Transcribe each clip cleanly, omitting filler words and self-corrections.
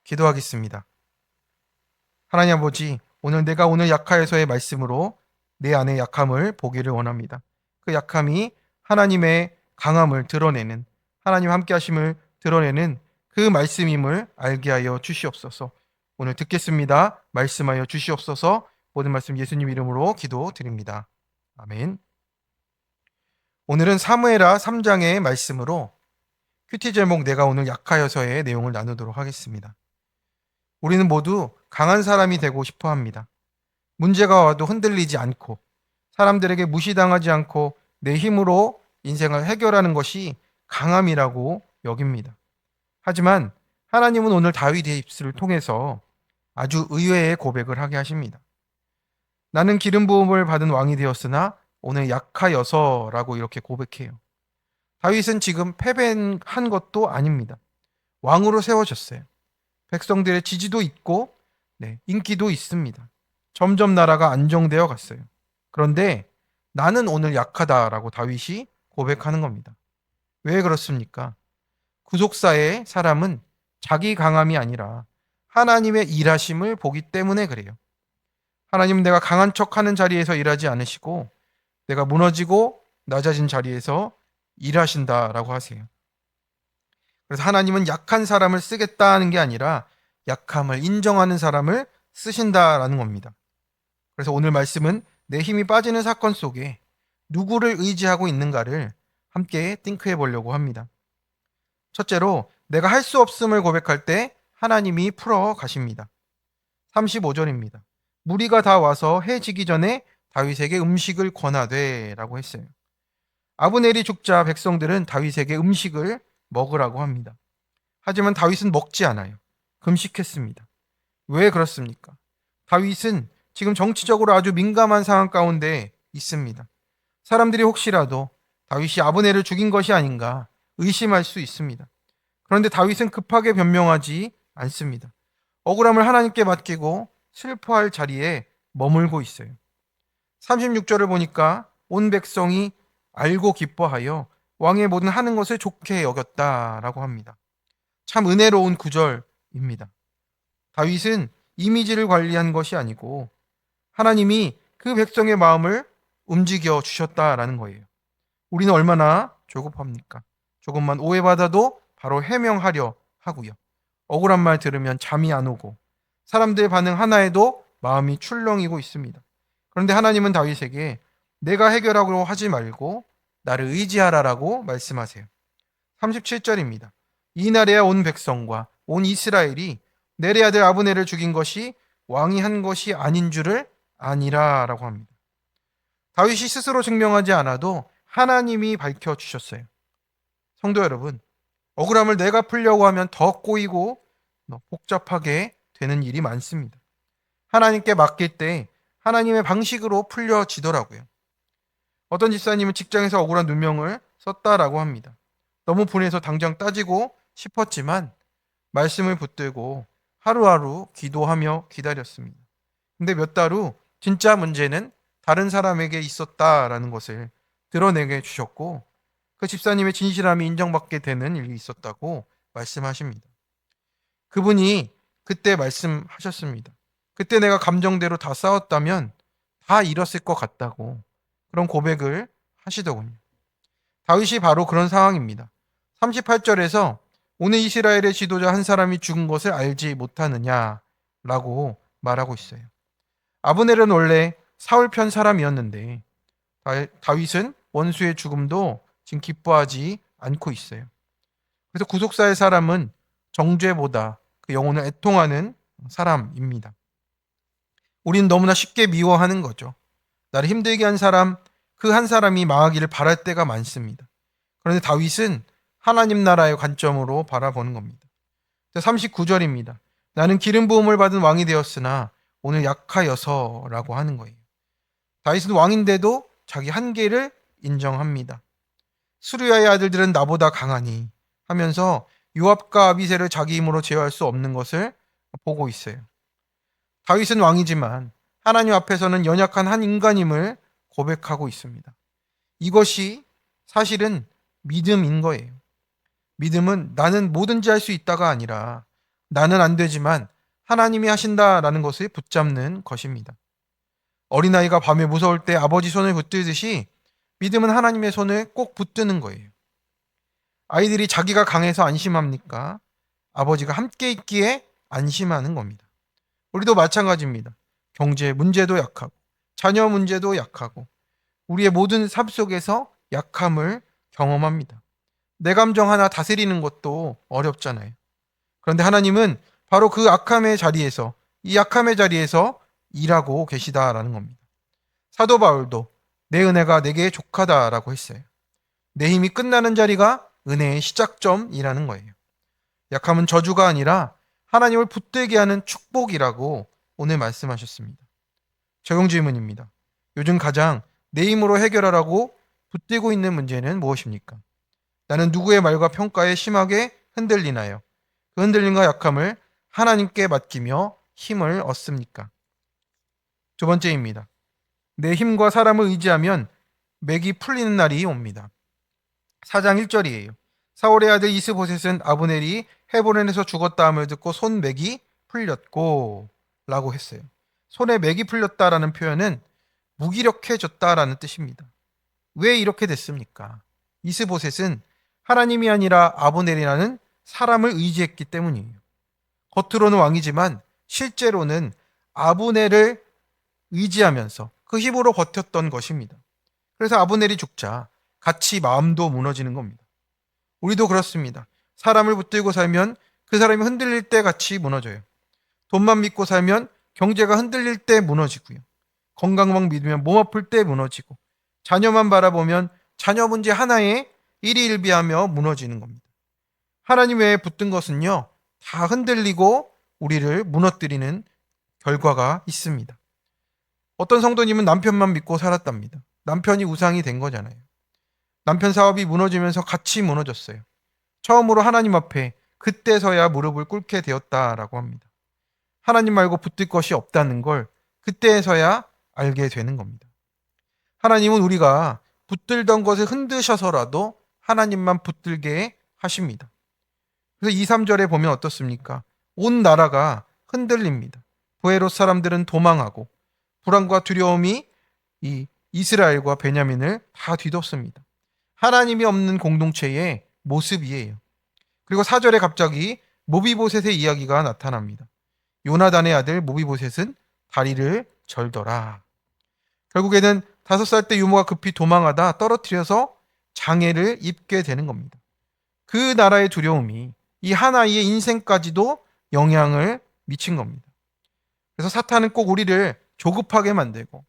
기도하겠습니다. 하나님 아버지, 내가 오늘 약하에서의 말씀으로 내 안의 약함을 보기를 원합니다. 그 약함이 하나님의 강함을 드러내는, 하나님 함께 하심을 드러내는 그 말씀임을 알게 하여 주시옵소서. 오늘 듣겠습니다. 말씀하여 주시옵소서. 모든 말씀 예수님 이름으로 기도드립니다. 아멘. 오늘은 사무엘하 3장의 말씀으로 큐티 제목 내가 오늘 약하여서의 내용을 나누도록 하겠습니다. 우리는 모두 강한 사람이 되고 싶어 합니다. 문제가 와도 흔들리지 않고 사람들에게 무시당하지 않고 내 힘으로 인생을 해결하는 것이 강함이라고 여깁니다. 하지만 하나님은 오늘 다윗의 입술을 통해서 아주 의외의 고백을 하게 하십니다. 나는 기름 부음을 받은 왕이 되었으나 오늘 약하여서라고 이렇게 고백해요. 다윗은 지금 패배한 것도 아닙니다. 왕으로 세워졌어요. 백성들의 지지도 있고 인기도 있습니다. 점점 나라가 안정되어 갔어요. 그런데 나는 오늘 약하다라고 다윗이 고백하는 겁니다. 왜 그렇습니까? 구속사의 사람은 자기 강함이 아니라 하나님의 일하심을 보기 때문에 그래요. 하나님은 내가 강한 척하는 자리에서 일하지 않으시고 내가 무너지고 낮아진 자리에서 일하신다라고 하세요. 그래서 하나님은 약한 사람을 쓰겠다는 게 아니라 약함을 인정하는 사람을 쓰신다라는 겁니다. 그래서 오늘 말씀은 내 힘이 빠지는 사건 속에 누구를 의지하고 있는가를 함께 띵크해 보려고 합니다. 첫째로 내가 할 수 없음을 고백할 때 하나님이 풀어 가십니다. 35절입니다. 무리가 다 와서 해 지기 전에 다윗에게 음식을 권하되 라고 했어요. 아브넬이 죽자 백성들은 다윗에게 음식을 먹으라고 합니다. 하지만 다윗은 먹지 않아요. 금식했습니다. 왜 그렇습니까? 다윗은 지금 정치적으로 아주 민감한 상황 가운데 있습니다. 사람들이 혹시라도 다윗이 아브넬을 죽인 것이 아닌가 의심할 수 있습니다. 그런데 다윗은 급하게 변명하지 않습니다. 억울함을 하나님께 맡기고 슬퍼할 자리에 머물고 있어요. 36절을 보니까 온 백성이 알고 기뻐하여 왕의 모든 하는 것을 좋게 여겼다라고 합니다. 참 은혜로운 구절입니다. 다윗은 이미지를 관리한 것이 아니고 하나님이 그 백성의 마음을 움직여 주셨다라는 거예요. 우리는 얼마나 조급합니까? 조금만 오해받아도 바로 해명하려 하고요. 억울한 말 들으면 잠이 안 오고 사람들의 반응 하나에도 마음이 출렁이고 있습니다. 그런데 하나님은 다윗에게 내가 해결하고 하지 말고 나를 의지하라라고 말씀하세요. 37절입니다. 이날에야 온 백성과 온 이스라엘이 넬의 아들 아브넬을 죽인 것이 왕이 한 것이 아닌 줄을 아니라라고 합니다. 다윗이 스스로 증명하지 않아도 하나님이 밝혀주셨어요. 성도 여러분, 억울함을 내가 풀려고 하면 더 꼬이고 복잡하게 되는 일이 많습니다. 하나님께 맡길 때 하나님의 방식으로 풀려지더라고요. 어떤 집사님은 직장에서 억울한 누명을 썼다라고 합니다. 너무 분해서 당장 따지고 싶었지만 말씀을 붙들고 하루하루 기도하며 기다렸습니다. 근데 몇 달 후 진짜 문제는 다른 사람에게 있었다라는 것을 드러내게 해주셨고 그 집사님의 진실함이 인정받게 되는 일이 있었다고 말씀하십니다. 그분이 그때 말씀하셨습니다. 그때 내가 감정대로 다 싸웠다면 다 잃었을 것 같다고 그런 고백을 하시더군요. 다윗이 바로 그런 상황입니다. 38절에서 오늘 이스라엘의 지도자 한 사람이 죽은 것을 알지 못하느냐라고 말하고 있어요. 아브넬은 원래 사울 편 사람이었는데 다윗은 원수의 죽음도 지금 기뻐하지 않고 있어요. 그래서 구속사의 사람은 정죄보다 그 영혼을 애통하는 사람입니다. 우리는 너무나 쉽게 미워하는 거죠. 나를 힘들게 한 사람, 그 한 사람이 망하기를 바랄 때가 많습니다. 그런데 다윗은 하나님 나라의 관점으로 바라보는 겁니다. 39절입니다. 나는 기름 부음을 받은 왕이 되었으나 오늘 약하여서라고 하는 거예요. 다윗은 왕인데도 자기 한계를 인정합니다. 수르야의 아들들은 나보다 강하니 하면서 요압과 아비새를 자기 힘으로 제어할 수 없는 것을 보고 있어요. 다윗은 왕이지만 하나님 앞에서는 연약한 한 인간임을 고백하고 있습니다. 이것이 사실은 믿음인 거예요. 믿음은 나는 뭐든지 할 수 있다가 아니라 나는 안 되지만 하나님이 하신다라는 것을 붙잡는 것입니다. 어린아이가 밤에 무서울 때 아버지 손을 붙들듯이 믿음은 하나님의 손을 꼭 붙드는 거예요. 아이들이 자기가 강해서 안심합니까? 아버지가 함께 있기에 안심하는 겁니다. 우리도 마찬가지입니다. 경제 문제도 약하고, 자녀 문제도 약하고, 우리의 모든 삶 속에서 약함을 경험합니다. 내 감정 하나 다스리는 것도 어렵잖아요. 그런데 하나님은 바로 그 악함의 자리에서, 이 약함의 자리에서 일하고 계시다라는 겁니다. 사도 바울도 내 은혜가 내게 족하다라고 했어요. 내 힘이 끝나는 자리가 은혜의 시작점이라는 거예요. 약함은 저주가 아니라 하나님을 붙들게 하는 축복이라고 오늘 말씀하셨습니다. 적용 질문입니다. 요즘 가장 내 힘으로 해결하라고 붙들고 있는 문제는 무엇입니까? 나는 누구의 말과 평가에 심하게 흔들리나요? 그 흔들림과 약함을 하나님께 맡기며 힘을 얻습니까? 두 번째입니다. 내 힘과 사람을 의지하면 맥이 풀리는 날이 옵니다. 4장 1절이에요. 사울의 아들 이스보셋은 아브넬이 헤브론에서 죽었다 함을 듣고 손맥이 풀렸고 라고 했어요. 손에 맥이 풀렸다라는 표현은 무기력해졌다라는 뜻입니다. 왜 이렇게 됐습니까? 이스보셋은 하나님이 아니라 아브넬이라는 사람을 의지했기 때문이에요. 겉으로는 왕이지만 실제로는 아브넬을 의지하면서 그 힘으로 버텼던 것입니다. 그래서 아브넬이 죽자 같이 마음도 무너지는 겁니다. 우리도 그렇습니다. 사람을 붙들고 살면 그 사람이 흔들릴 때 같이 무너져요. 돈만 믿고 살면 경제가 흔들릴 때 무너지고요. 건강만 믿으면 몸 아플 때 무너지고, 자녀만 바라보면 자녀 문제 하나에 일희일비하며 무너지는 겁니다. 하나님 외에 붙든 것은요, 다 흔들리고 우리를 무너뜨리는 결과가 있습니다. 어떤 성도님은 남편만 믿고 살았답니다. 남편이 우상이 된 거잖아요. 남편 사업이 무너지면서 같이 무너졌어요. 처음으로 하나님 앞에 그때서야 무릎을 꿇게 되었다라고 합니다. 하나님 말고 붙들 것이 없다는 걸 그때서야 알게 되는 겁니다. 하나님은 우리가 붙들던 것을 흔드셔서라도 하나님만 붙들게 하십니다. 그래서 2, 3절에 보면 어떻습니까? 온 나라가 흔들립니다. 부에롯 사람들은 도망하고 불안과 두려움이 이 이스라엘과 베냐민을 다 뒤덮습니다. 하나님이 없는 공동체의 모습이에요. 그리고 4절에 갑자기 모비보셋의 이야기가 나타납니다. 요나단의 아들 모비보셋은 다리를 절더라. 결국에는 5살 때 유모가 급히 도망하다 떨어뜨려서 장애를 입게 되는 겁니다. 그 나라의 두려움이 이 한 아이의 인생까지도 영향을 미친 겁니다. 그래서 사탄은 꼭 우리를 조급하게 만들고,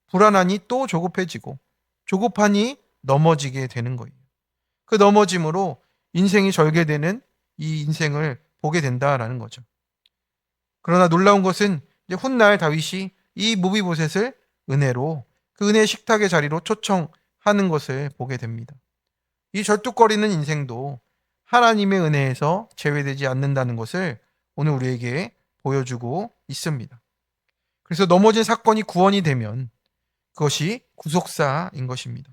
불안하니 또 조급해지고, 조급하니 넘어지게 되는 거예요. 그 넘어짐으로 인생이 절개되는 이 인생을 보게 된다라는 거죠. 그러나 놀라운 것은 이제 훗날 다윗이 이 모비보셋을 은혜로 그 은혜의 식탁의 자리로 초청하는 것을 보게 됩니다. 이 절뚝거리는 인생도 하나님의 은혜에서 제외되지 않는다는 것을 오늘 우리에게 보여주고 있습니다. 그래서 넘어진 사건이 구원이 되면 그것이 구속사인 것입니다.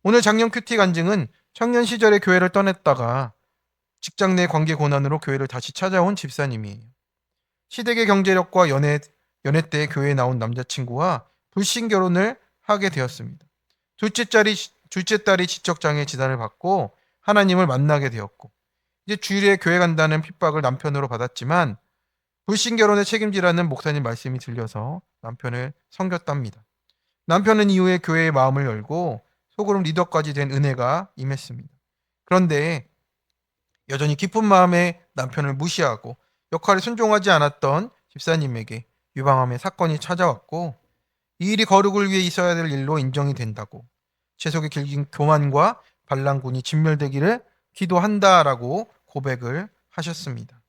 오늘 장년 큐티 간증은 청년 시절에 교회를 떠났다가 직장 내 관계 고난으로 교회를 다시 찾아온 집사님이에요. 시댁의 경제력과 연애 때 교회에 나온 남자친구와 불신 결혼을 하게 되었습니다. 둘째 딸이 지적장애 진단을 받고 하나님을 만나게 되었고, 이제 주일에 교회 간다는 핍박을 남편으로 받았지만 불신 결혼에 책임지라는 목사님 말씀이 들려서 남편을 섬겼답니다. 남편은 이후에 교회의 마음을 열고 소그룹 리더까지 된 은혜가 임했습니다. 그런데 여전히 기쁜 마음에 남편을 무시하고 역할에 순종하지 않았던 집사님에게 유방암의 사건이 찾아왔고, 이 일이 거룩을 위해 있어야 될 일로 인정이 된다고 채속의 길긴 교만과 반란군이 진멸되기를 기도한다라고 고백을 하셨습니다.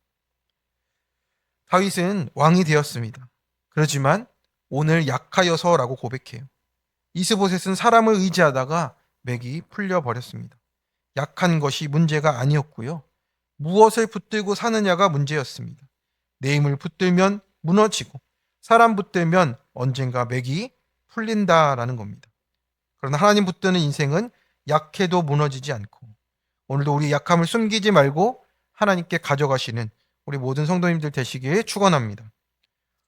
다윗은 왕이 되었습니다. 그렇지만 오늘 약하여서라고 고백해요. 이스보셋은 사람을 의지하다가 맥이 풀려버렸습니다. 약한 것이 문제가 아니었고요. 무엇을 붙들고 사느냐가 문제였습니다. 내 힘을 붙들면 무너지고 사람 붙들면 언젠가 맥이 풀린다라는 겁니다. 그러나 하나님 붙드는 인생은 약해도 무너지지 않고, 오늘도 우리 약함을 숨기지 말고 하나님께 가져가시는 우리 모든 성도님들 되시길 축원합니다.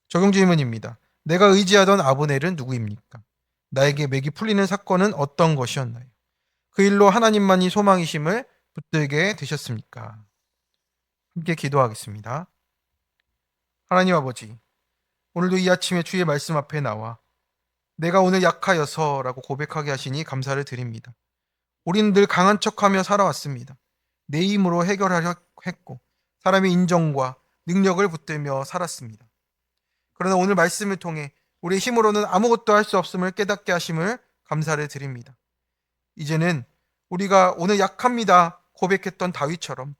적용 질문입니다. 내가 의지하던 아브넬은 누구입니까? 나에게 맥이 풀리는 사건은 어떤 것이었나요? 그 일로 하나님만이 소망이심을 붙들게 되셨습니까? 함께 기도하겠습니다. 하나님 아버지, 오늘도 이 아침에 주의 말씀 앞에 나와 내가 오늘 약하여서라고 고백하게 하시니 감사를 드립니다. 우리는 늘 강한 척하며 살아왔습니다. 내 힘으로 해결하려 했고 사람의 인정과 능력을 붙들며 살았습니다. 그러나 오늘 말씀을 통해 우리의 힘으로는 아무것도 할 수 없음을 깨닫게 하심을 감사를 드립니다. 이제는 우리가 오늘 약합니다 고백했던 다윗처럼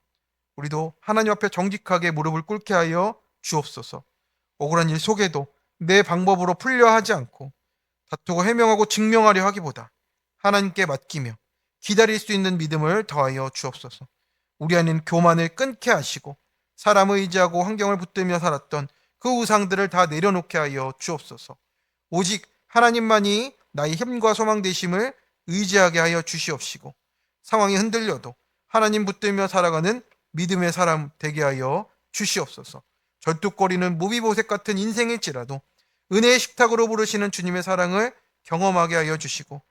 우리도 하나님 앞에 정직하게 무릎을 꿇게 하여 주옵소서. 억울한 일 속에도 내 방법으로 풀려 하지 않고 다투고 해명하고 증명하려 하기보다 하나님께 맡기며 기다릴 수 있는 믿음을 더하여 주옵소서. 우리 안에는 교만을 끊게 하시고 사람을 의지하고 환경을 붙들며 살았던 그 우상들을 다 내려놓게 하여 주옵소서. 오직 하나님만이 나의 힘과 소망 되심을 의지하게 하여 주시옵시고 상황이 흔들려도 하나님 붙들며 살아가는 믿음의 사람 되게 하여 주시옵소서. 절뚝거리는 무비보색 같은 인생일지라도 은혜의 식탁으로 부르시는 주님의 사랑을 경험하게 하여 주시고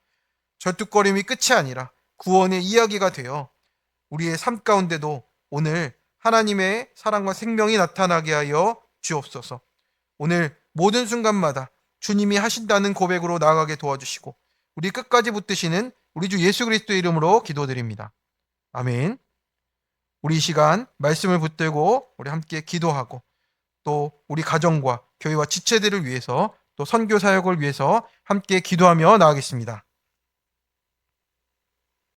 절뚝거림이 끝이 아니라 구원의 이야기가 되어 우리의 삶 가운데도 오늘 하나님의 사랑과 생명이 나타나게 하여 주옵소서. 오늘 모든 순간마다 주님이 하신다는 고백으로 나아가게 도와주시고 우리 끝까지 붙드시는 우리 주 예수 그리스도의 이름으로 기도드립니다. 아멘. 우리 이 시간 말씀을 붙들고 우리 함께 기도하고 또 우리 가정과 교회와 지체들을 위해서 또 선교 사역을 위해서 함께 기도하며 나아가겠습니다.